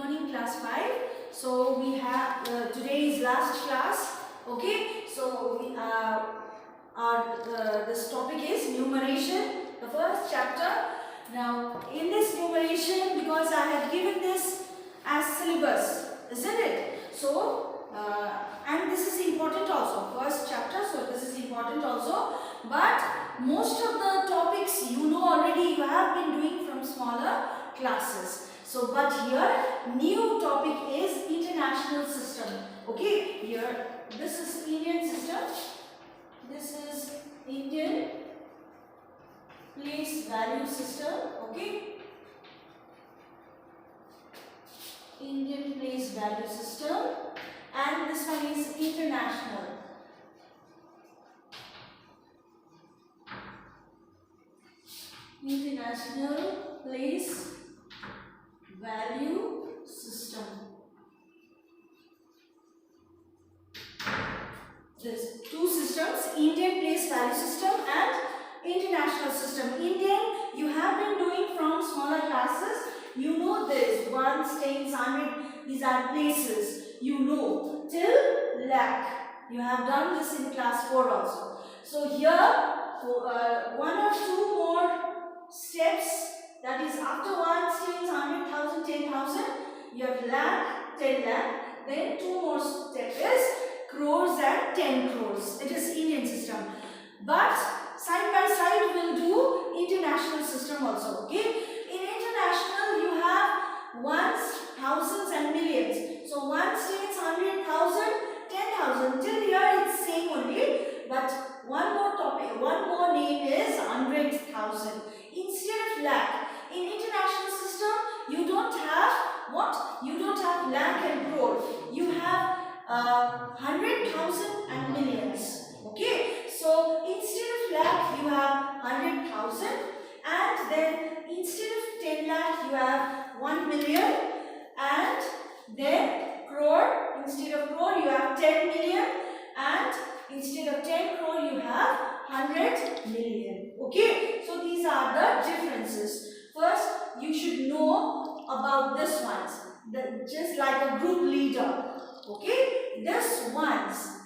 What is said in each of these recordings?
morning class 5. So we have today is last class. Okay, so we this topic is numeration, the first chapter. Now in this numeration, because I have given this as syllabus, isn't it? So and this is important also, first chapter, so this is important also, but most of the topics you know already, you have been doing from smaller classes. So but here new topic is international system. Okay, here this is Indian system, this is Indian place value system. Okay, Indian place value system, and this one is international. International place value system. There's two systems, Indian place value system and international system. Indian you have been doing from smaller classes. You know this, ones, tens, hundred, these are places. You know till lakh. You have done this in class 4 also. So here one or two more steps, that is after ones, tens, 100,000, 10,000, you have lakh, 10 lakh, then two more steps is crores and 10 crores. It is Indian system. But side by side we will do international system also. Okay, in international you have ones, thousands and millions. So ones, tens, 100,000, 10,000, till here it's same only, but one more topic, one more name is 100,000 instead of lakh. In international system you don't have what? You don't have lakh and crore. You have 100,000 and millions. Okay, so instead of lakh you have 100,000, and then instead of 10 lakh you have 1 million, and then crore, instead of crore you have 10 million, and instead of 10 crore you have 100 million. Okay, so these are the differences. First you should know about this ones, just like a group leader. Okay, this ones,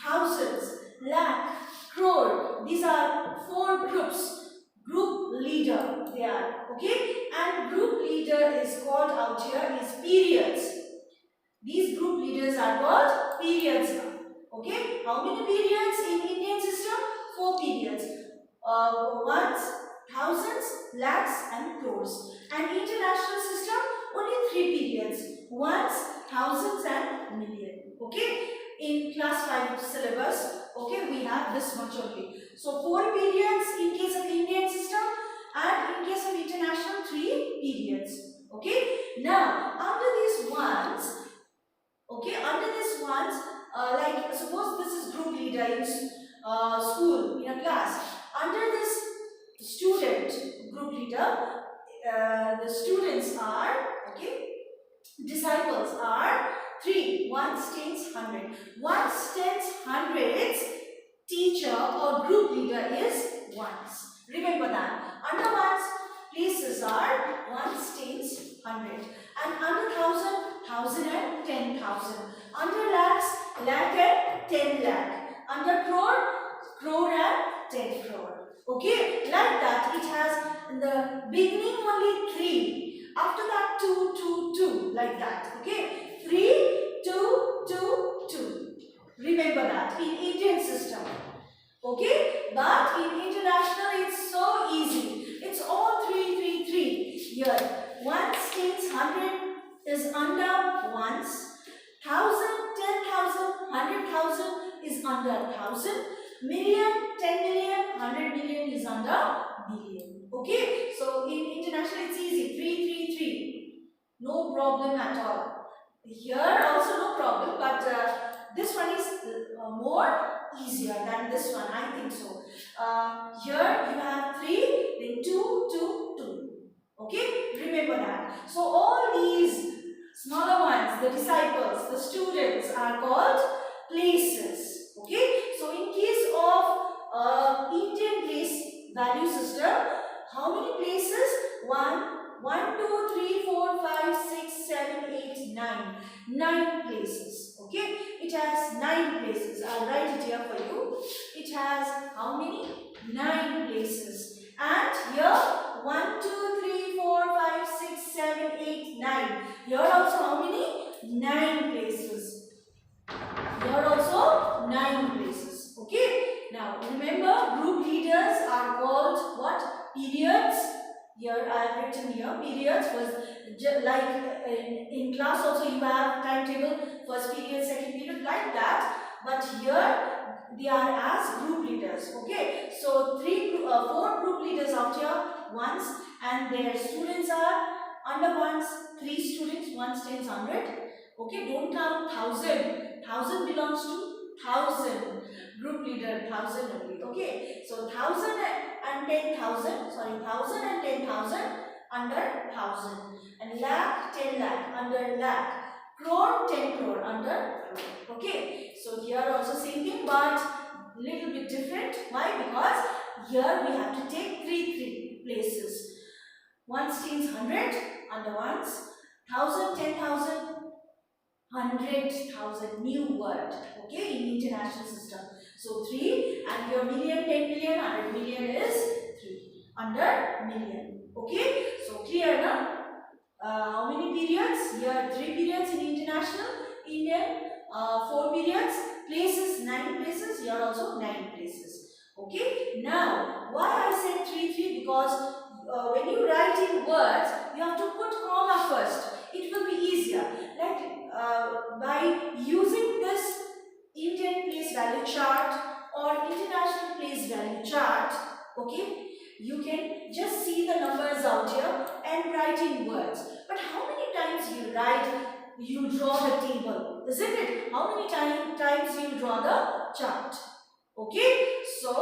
thousands, lakh, crore, these are four groups. Group leader they are. Okay, and group leader is called out here is periods. These group leaders are called periods. Okay, how many periods in Indian system? 4 periods. Ones, thousands, lakhs and crores. And international system only 3 periods. Ones, thousands and million. Okay, in class 5 syllabus, okay, we have this much only. So 4 periods in case of Indian system, and in case of international 3 periods. Okay, now under these ones, okay, under this ones, like suppose this is group leader in school, in a class. Under this student group leader, the students are, okay, disciples are 3, ones, tens, 100. Ones, tens, hundreds, teacher or group leader is ones. Remember that. Under ones, places are ones, tens, 100. And under thousand, thousand and 10,000. Under lakhs, lakh and 10 lakh. Under crore, crore and 10 crore. Okay, like that it has in the beginning only 3. After that 2, 2, 2, like that. Okay, 3, 2, 2, 2. Remember that in Indian system. Okay, but in international it's so easy. It's all 3, 3, 3. Here, ones, tens, 100 is under ones. 1,000, 10,000, 100,000 is under 1,000. Million, 10 million, 100 million is under million. Okay, so in international it's easy. 3, 3, 3. No problem at all. Here also no problem, but this one is more easier than this one, I think so. Here you have 3, then 2, 2, 2. Okay, remember that. So all these smaller ones, the disciples, the students are called places. Okay, so in case of Indian place value system, how many places? 1, 2, 3, 4, 5, 6, 7, 9. 9 places. Okay, it has 9 places. I'll write it here for you. It has how many? 9 places. And here 1, 2, 3, 4, 5, 6, 7, 8, 9. Here also how many? 9 places. Here also 9 places. Okay. Now remember, group leaders are called what? Periods. Here I have written here periods was like in class also you have timetable, first period, second period, like that. But here they are as group leaders. Okay. So 4 group leaders out here, ones, and their students are under ones, 3 students, 1 stands 100. Okay, don't count 1000. 1000 belongs to 1000. Group leader 1000 only. Okay, so 1000 and 10,000. Sorry, 1000 and 10,000 under 1000. And lakh, 10 lakh under lakh. Crore, 10 crore under crore. Okay, so here also same thing, but little bit different. Why? Because here we have to take 3 places. Ones means 100 under ones, 1000, 10,000, 100,000, new word. Okay, in international system. So 3, and your million, 10 million, 100 million is 3 under million. Okay, so clear now? How many periods? Here 3 periods in international, Indian 4 periods, places 9 places, here also 9 places. Okay, now why I said 3 because when you write in words, you have to put comma first. It will be easier. Like by using this Indian place value chart or international place value chart, okay, you can just see the numbers out here and write in words. But how many times you draw the table, isn't it? How many times you draw the chart? Okay, so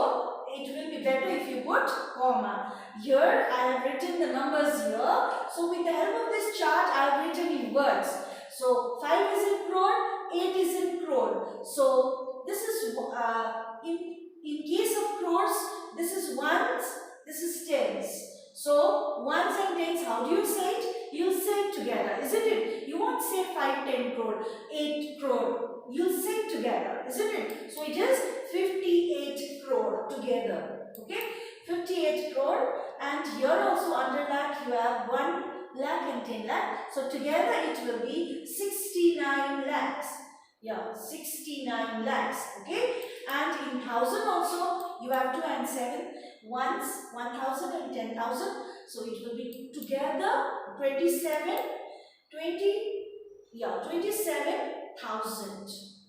it will be better if you put comma. Here I have written the numbers here. So with the help of this chart I have written in words. So 5 is in crore, 8 is in crore. So this is in case of crores, this is ones, this is tens. So ones and tens, how do you say it? You'll say it together, isn't it? You won't say 5, 10 crore, 8 crore. You'll say it together, isn't it? So it is 58 crore together. Okay, 58 crore, and here also under lakh you have 1 lakh and 10 lakh. So together it will be 69 lakhs. Yeah, 69 lakhs. Okay, and in thousand also you have 2 and 7. Ones, 1000 and 10,000. So it will be together 27,000.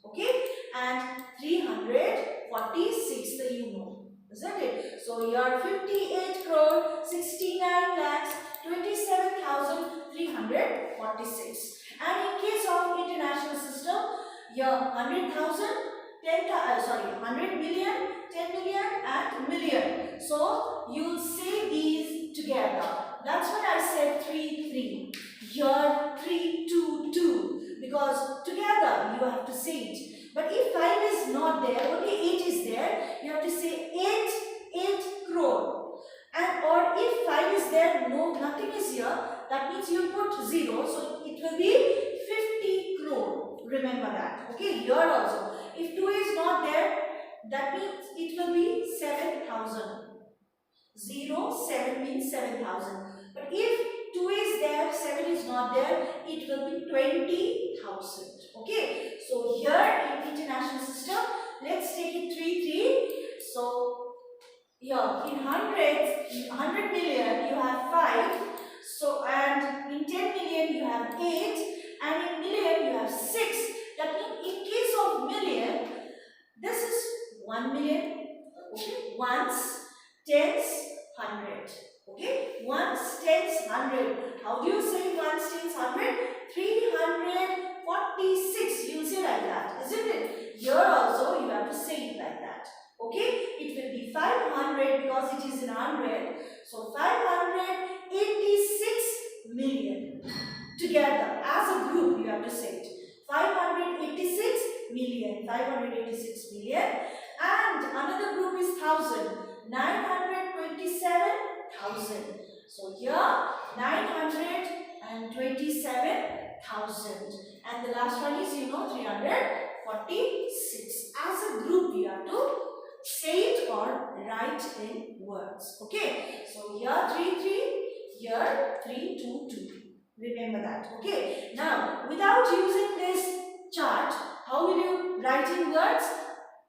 Okay, and 346, the you know, isn't it? So here 58 crore, 69 lakhs, 27,346. And in case of international system, here 100,000, 100 million, 10 million and million. So you'll say these together. That's what I said 3, 3. Here 3, 2, 2. Because together you have to say it. But if 5 is not there, only 8 is there, you have to say 8 crore. And or if 5 is there, no, nothing is here, that means you put 0. So it will be 50 crore. Remember that. Okay, here also. If 2 is not there, that means it will be 7,000. 7 means 7,000. But if 2 is there, 7 is not there, it will be 20,000. Okay. So here in international system, let's take it 3, 3. So here in hundreds, in 100 million you have 5. So and in 10 million you have 8. And in million you have 6. That means in case of million, this is 1 million. Okay. Ones, tens, 100. Okay. Ones, tens, 100. How do you say ones, tens, 100? 346. You will say like that, isn't it? Here also you have to say it like that. Okay. It will be 500 because it is in 100. So 586 million. Together as a group you have to say it. 586 million. 586 million. And another group is 1000. 927,000. So here 927,000. 1000. And the last one is, 346. As a group, you have to say it or write in words. Okay. So here 3, 3, here 3, 2, 2. Remember that. Okay. Now, without using this chart, how will you write in words?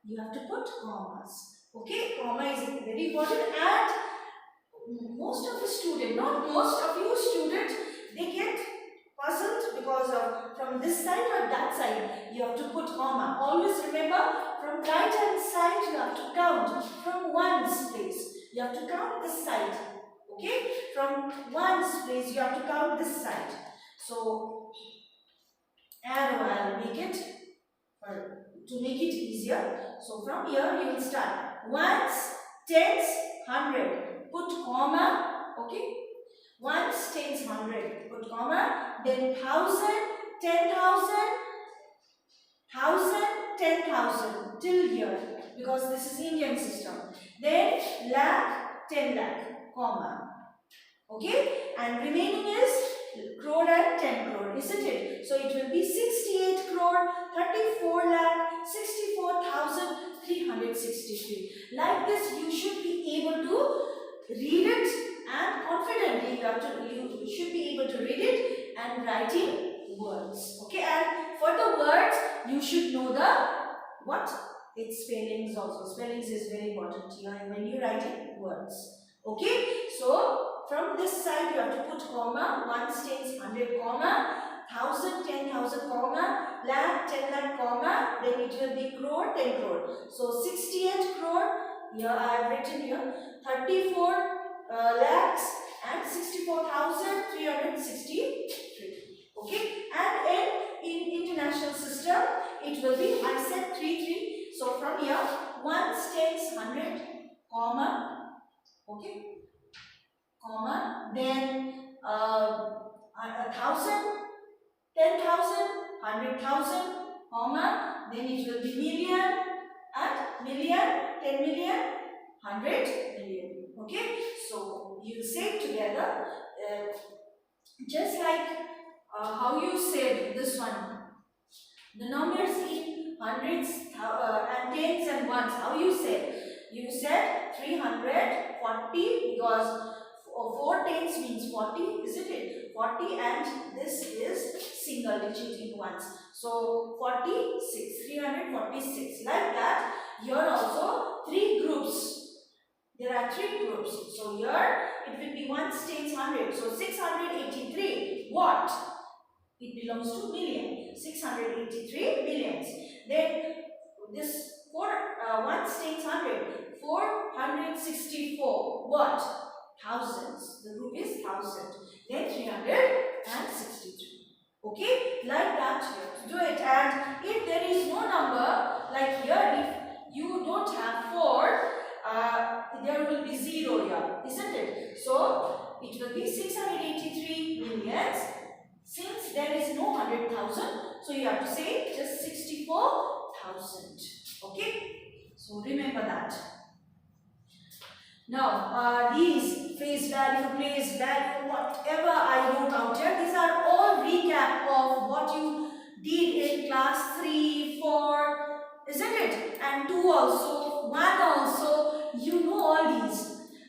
You have to put commas. Okay. Comma is very important, and most of the students, not most of you students, they get puzzled because of from this side or that side. You have to put comma. Always remember, from right hand side you have to count from ones place. You have to count this side. Okay, from ones place you have to count this side. So arrow, I'll make it to make it easier. So from here you will start ones, tens, 100. Put comma. Okay. Ones, tens, 100. Put comma. Then 1000, 10,000, 10,000 till here, because this is Indian system. Then lakh, 10 lakh, comma. Okay, and remaining is crore and 10 crore, isn't it? So it will be 68 crore, 34 lakh, 64,363. Like this, you should be able to read it, and confidently you should be able to read it and write in words. Okay, and for the words, you should know the what? Its spellings also. Spellings is very important when you write in words. Okay, so from this side you have to put comma, ones, tens, 100, comma, 1000, 10,000, comma, lakh, 10 lakh, comma, then it will be crore, 10 crore. So 68 crore, here I have written here, 34 lakhs and 64,363. Okay, and in international system, it will be, I said 3, 3. So from here, ones, tens, 100, comma, okay, comma, then 1,000, 10,000, 100,000, comma, then it will be million and million, 10 million, 100 million. Okay, so you say it together, just like how you said this one. The numbers in hundreds and tens and ones, how you said? You said 340 because 4 tens means 40, isn't it? 40, and this is single digit in ones. So 46, 346. Like that, here also 3 groups. There are 3 groups. So here it will be ones, tens, 100. So 683. What? It belongs to million. 683 millions. Then this 4 ones, tens, 100. 464. What? Thousands. The group is 1000. Then 363. Okay? Like that you have to do it. And if there is no number, like here, if you don't have 4, there will be 0 here, isn't it? So it will be 683 millions. Since there is no 100,000, so you have to say just 64,000. Okay? So remember that. Now, these face value, place value, whatever I wrote out here, these are all recap of what you did in class 3, 4, isn't it? And 2 also, 1 also, you know all these.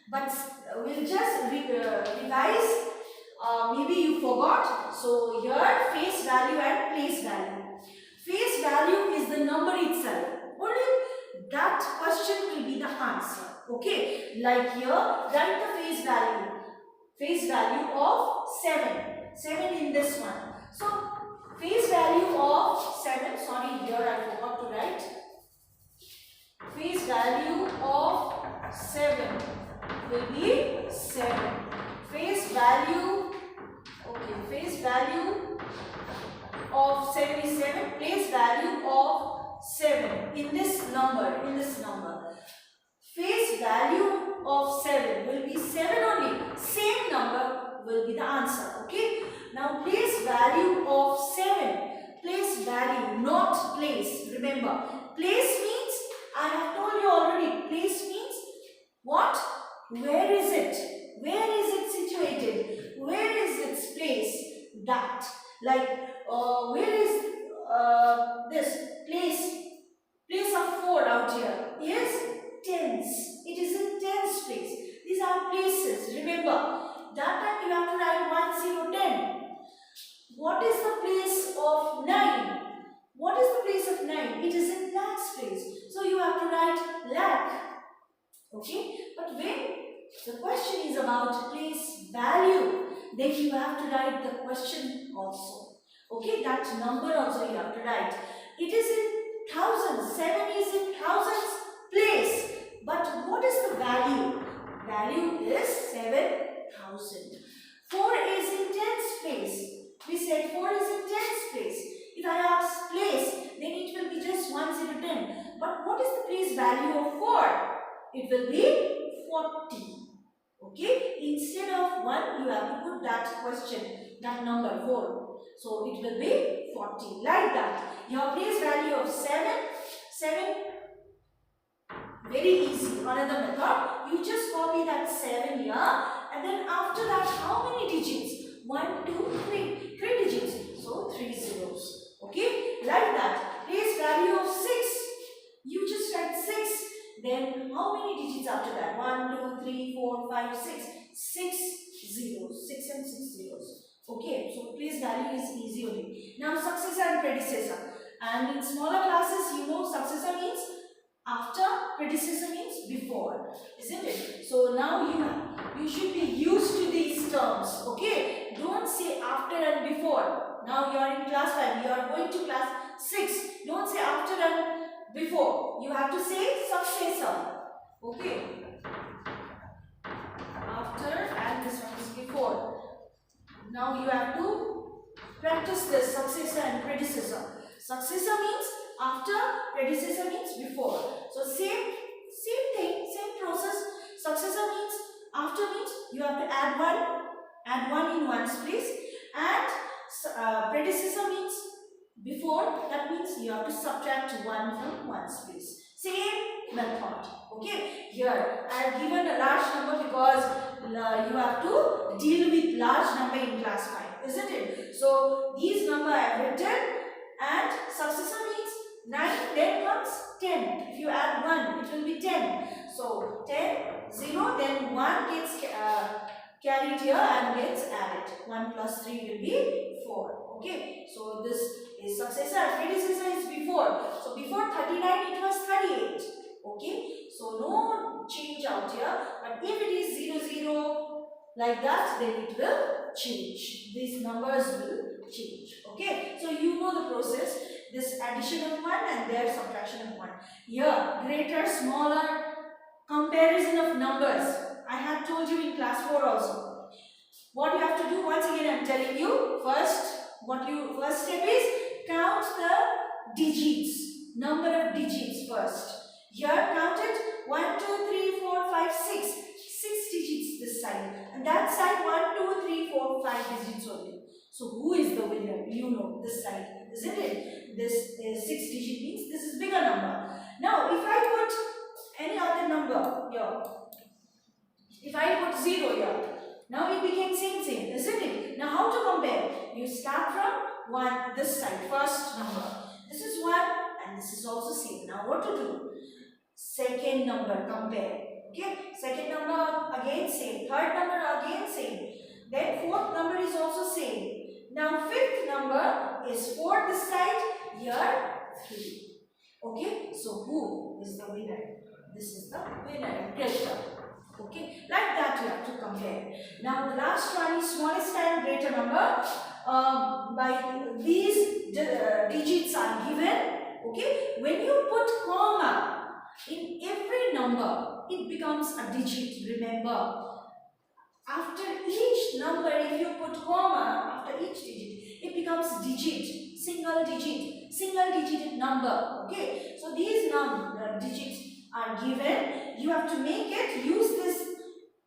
But we'll just revise. Maybe you forgot. So here, face value and place value. Face value is the number itself. Only that question will be the answer. Okay, like here, write the face value. Face value of 7. 7 in this one. So, face value of 7. Sorry, here I forgot to write. Face value of 7 will be 7. Face value, okay, face value of 7 is 7. Place value of 7 in this number, Face value of 7 will be 7 only. Same number will be the answer. Okay. Now place value of 7. Place value, not place. Remember, place means, I have told you already, place means what? Where is it? Where is it situated? Where is its place? That. Like where is this place of 4 out here is tens. It is in tens place. These are places. Remember, that time you have to write 1, 0, 10. What is the place of 9? What is the place of 9? It is in lakhs place. So you have to write lakh. Okay? But when the question is about place value, then you have to write the question also. Okay? That number also you have to write. It is in thousands. 7 is in thousands place. But what is the value? Value is 7,000. 4 is in tens place. We said 4 is in tens place. If I ask place, then it will be just 1, 0, 10. But what is the place value of 4? It will be 40. Okay? Instead of 1, you have to put that question, that number 4. So it will be 40. Like that. Your place value of 7, very easy. Another method, you just copy that 7 here, and then after that, how many digits? 1, 2, 3. 3 digits. So 3 zeros. Okay? Like that. Place value of 6. You just write 6. Then how many digits after that? 1, 2, 3, 4, 5, 6. 6 zeros. 6 and 6 zeros. Okay? So place value is easy only. Now successor and predecessor. And in smaller classes, you know successor means after, predecessor means before, isn't it? So now you should be used to these terms, okay? Don't say after and before. Now you are in class 5, you are going to class 6. Don't say after and before. You have to say successor, okay? After and this one is before. Now you have to practice this successor and predecessor. Successor means after, predecessor means before. So same thing, same process. Successor means after means you have to add 1 in one's place, and predecessor means before, that means you have to subtract 1 from one's place. Same method. Okay. Here I have given a large number because you have to deal with large number in class 5, isn't it? So these number I have written, and successor means 9, then comes 10. If you add 1, it will be 10. So 10, 0, then 1 gets carried here and gets added. 1 plus 3 will be 4. Okay. So this is successor and predecessor is before. So before 39 it was 38. Okay. So no change out here. But if it is 0, 0 like that, then it will change. These numbers will change. Okay. So you know the process. This addition of 1 and their subtraction of 1. Here, greater, smaller, comparison of numbers. I had told you in class 4 also. What you have to do, once again I am telling you, first step is count the digits, number of digits first. Here count it, 1, 2, 3, 4, 5, 6. 6 digits this side, and that side 1, 2, 3, 4, 5 digits only. So who is the winner? You know, this side, isn't it? This is 6 digit means this is bigger number. Now if I put any other number here, if I put 0 here, now it became same, isn't it? Now how to compare? You start from 1, this side, first number. This is 1 and this is also same. Now what to do? Second number, compare. Okay, second number again same, third number again same, then fourth number is also same. Now fifth number is 4 this side, here 3. Okay, so who is the winner? This is the winner, greater. Okay, like that you have to compare. Now the last one is smallest and greater number. By these digits are given. Okay, when you put comma in every number, it becomes a digit. Remember, after each number, if you put comma after each digit, it becomes digit, single digit number. Okay, so these digits are given. You have to make it, use this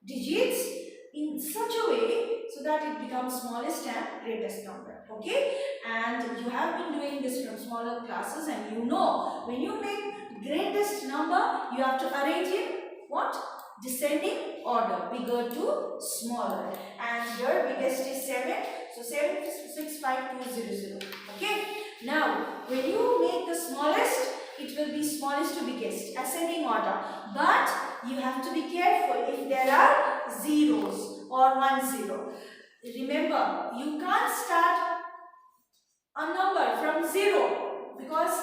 digits in such a way so that it becomes smallest and greatest number. Okay, and you have been doing this from smaller classes, and you know when you make greatest number, you have to arrange in what? Descending order, bigger to smaller. And here biggest is 7, So 765200. Okay. Now, when you make the smallest, it will be smallest to biggest, ascending order. But you have to be careful if there are zeros or 10. Remember, you can't start a number from 0 because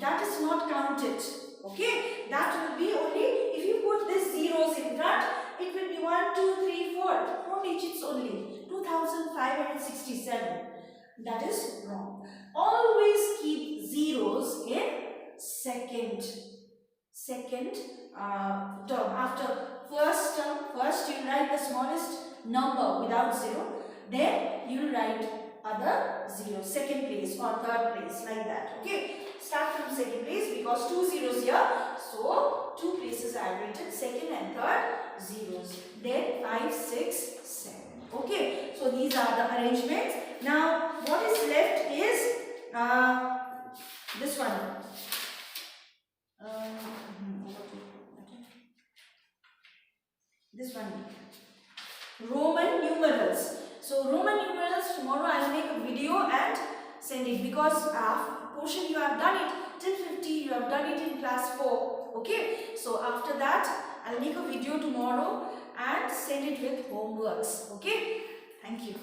that is not counted. Okay, that will be only if you put these zeros in front, it will be 1, 2, 3, 4. 4 digits only. 2567. That is wrong. Always keep zeros in second term. After first term, first you write the smallest number without 0. Then you write other 0, second place or third place, like that. Okay, start from second place because 2 zeros here, so 2 places are written, second and third zeros. Then 5, 6, 7. Okay, so these are the arrangements. Now what is left is this one. This one, Roman numerals. So Roman numerals, tomorrow I will make a video and send it because portion you have done it till 50, you have done it in class 4. Okay, so after that I will make a video tomorrow and send it with homeworks. Okay, thank you.